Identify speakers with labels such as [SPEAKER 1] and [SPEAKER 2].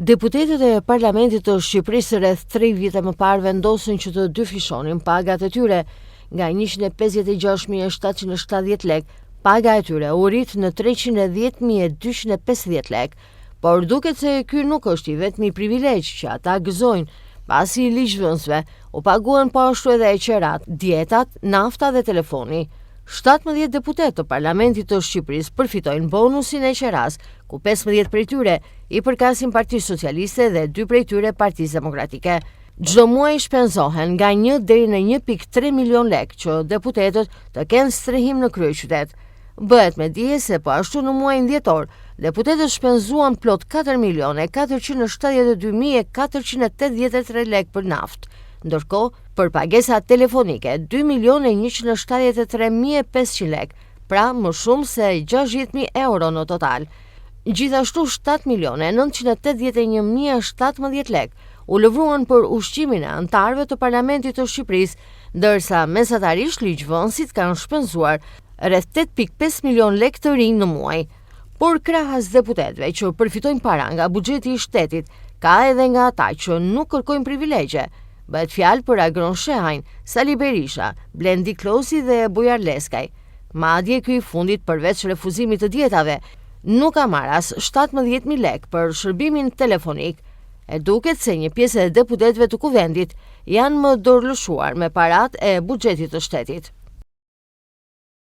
[SPEAKER 1] Deputetët e Parlamentit të Shqipërisë rreth 3 vite më parë vendosën që të dyfishonin pagat e tyre. Nga 156.770 lek, paga e tyre u rrit në 310.250 lek, por duket se ky nuk është i vetmi privilegj që ata gëzojnë, pasi ligjvënësve u paguan po ashtu edhe qerat, dietat, nafta dhe telefoni. 17 deputet të Parlamentit të Shqipërisë përfitojnë bonusin e qeras, ku 15 prej tyre i përkasin Partisë Socialiste dhe 2 prej tyre Partisë Demokratike. Çdo muaj shpenzohen nga 1 deri në 1.3 milion lek që deputetët të kenë strehim në kryeqytet. Bëhet me dije se po ashtu në muajin dhjetor, deputetët shpenzuan plot 4.472.483 lek për naftë, ndërkohë për pagesat telefonike 2.173.500 lek, pra më shumë se 60.000 euro në total. Gjithashtu 7.981.017 lek u lëvruan për ushqimin e anëtarëve të Parlamentit të Shqipërisë, ndërsa mesatarisht ligjvënësit kanë shpenzuar rreth 8.5 milion lek të rinj në muaj. Por krahas deputetëve që përfitojnë para nga buxheti i shtetit, ka edhe nga ata që nuk kërkojnë privilegje. Bëhet fjalë për Agron Shehajn, Sali Berisha, Blendi Klosi dhe Bujar Leskaj. Madje ky i fundit përveç refuzimit të dietave, nuk ka marrë as 17.000 lek për shërbimin telefonik. E duket se një pjesë e deputetëve të kuvendit janë më dorëlëshuar me parat e buxhetit të shtetit.